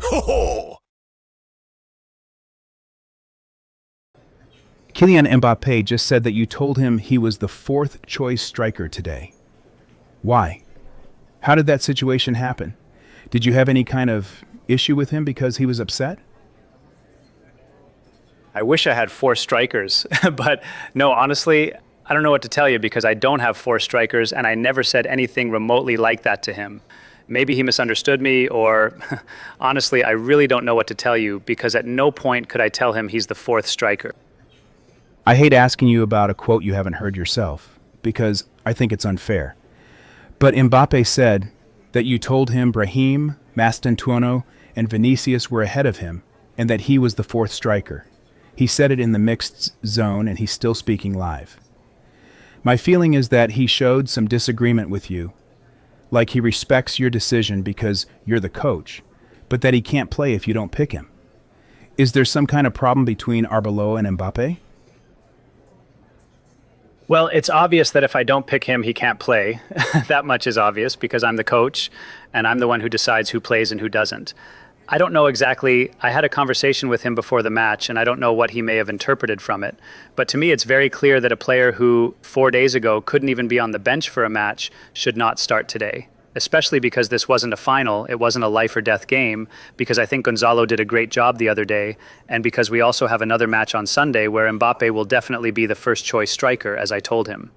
Ho ho! Kylian Mbappé just said that you told him he was the fourth choice striker today. Why? How did that situation happen? Did you have any kind of issue with him because he was upset? I wish I had four strikers, but no, honestly, I don't know what to tell you because I don't have four strikers and I never said anything remotely like that to him. Maybe he misunderstood me or honestly, I really don't know what to tell you because at no point could I tell him he's the fourth striker. I hate asking you about a quote you haven't heard yourself, because I think it's unfair. But Mbappé said that you told him Brahim, Mastantuono, and Vinicius were ahead of him, and that he was the fourth striker. He said it in the mixed zone, and he's still speaking live. My feeling is that he showed some disagreement with you, like he respects your decision because you're the coach, but that he can't play if you don't pick him. Is there some kind of problem between Arbeloa and Mbappé? Well, it's obvious that if I don't pick him, he can't play. That much is obvious because I'm the coach and I'm the one who decides who plays and who doesn't. I don't know exactly. I had a conversation with him before the match and I don't know what he may have interpreted from it. But to me, it's very clear that a player who 4 days ago couldn't even be on the bench for a match should not start today. Especially because this wasn't a final, it wasn't a life or death game, because I think Gonzalo did a great job the other day, and because we also have another match on Sunday where Mbappe will definitely be the first choice striker, as I told him.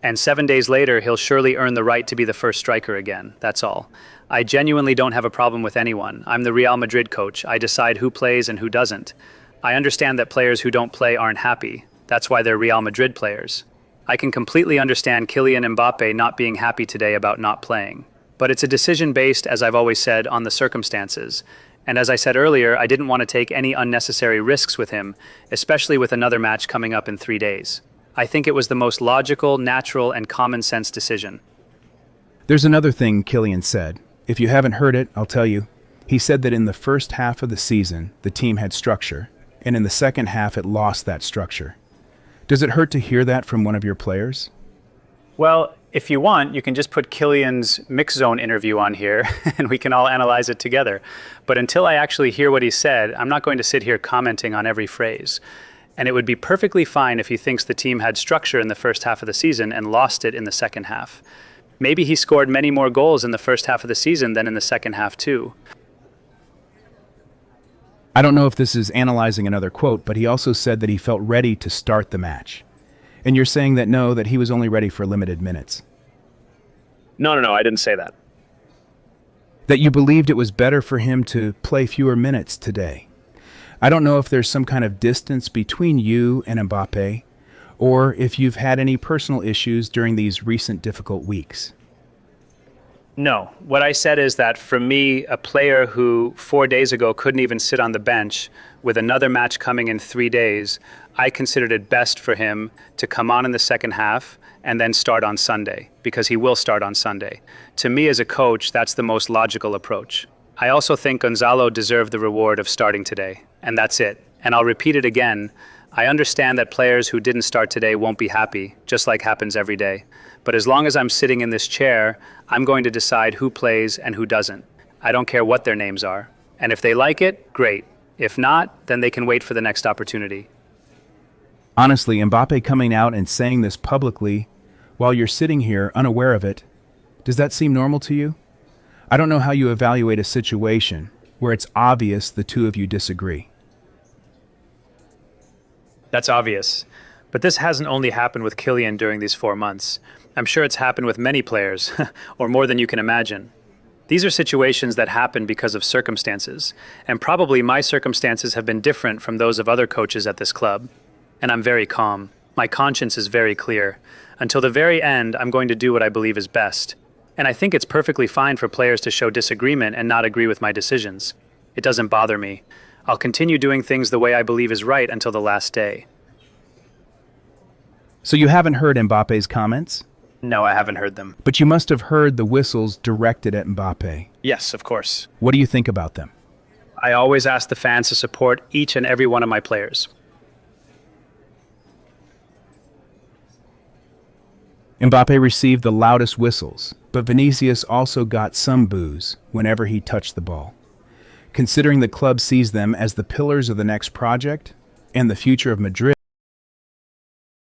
And 7 days later, he'll surely earn the right to be the first striker again, that's all. I genuinely don't have a problem with anyone. I'm the Real Madrid coach. I decide who plays and who doesn't. I understand that players who don't play aren't happy. That's why they're Real Madrid players. I can completely understand Kylian Mbappé not being happy today about not playing. But it's a decision based, as I've always said, on the circumstances. And as I said earlier, I didn't want to take any unnecessary risks with him, especially with another match coming up in 3 days. I think it was the most logical, natural, and common sense decision. There's another thing Kylian said. If you haven't heard it, I'll tell you. He said that in the first half of the season, the team had structure, and in the second half it lost that structure. Does it hurt to hear that from one of your players? Well, if you want, you can just put Kylian's mix zone interview on here and we can all analyze it together. But until I actually hear what he said, I'm not going to sit here commenting on every phrase. And it would be perfectly fine if he thinks the team had structure in the first half of the season and lost it in the second half. Maybe he scored many more goals in the first half of the season than in the second half too. I don't know if this is analyzing another quote, but he also said that he felt ready to start the match. And you're saying that no, that he was only ready for limited minutes. No, I didn't say that. That you believed it was better for him to play fewer minutes today. I don't know if there's some kind of distance between you and Mbappe, or if you've had any personal issues during these recent difficult weeks. No, what I said is that for me, a player who 4 days ago couldn't even sit on the bench with another match coming in 3 days, I considered it best for him to come on in the second half and then start on Sunday, because he will start on Sunday. To me as a coach, that's the most logical approach. I also think Gonzalo deserved the reward of starting today, and that's it. And I'll repeat it again. I understand that players who didn't start today won't be happy, just like happens every day. But as long as I'm sitting in this chair, I'm going to decide who plays and who doesn't. I don't care what their names are. And if they like it, great. If not, then they can wait for the next opportunity. Honestly, Mbappe coming out and saying this publicly while you're sitting here unaware of it, does that seem normal to you? I don't know how you evaluate a situation where it's obvious the two of you disagree. That's obvious. But this hasn't only happened with Kylian during these 4 months. I'm sure it's happened with many players, or more than you can imagine. These are situations that happen because of circumstances, and probably my circumstances have been different from those of other coaches at this club. And I'm very calm. My conscience is very clear. Until the very end, I'm going to do what I believe is best. And I think it's perfectly fine for players to show disagreement and not agree with my decisions. It doesn't bother me. I'll continue doing things the way I believe is right until the last day. So you haven't heard Mbappe's comments? No, I haven't heard them. But you must have heard the whistles directed at Mbappe. Yes, of course. What do you think about them? I always ask the fans to support each and every one of my players. Mbappe received the loudest whistles, but Vinicius also got some boos whenever he touched the ball. considering the club sees them as the pillars of the next project and the future of Madrid.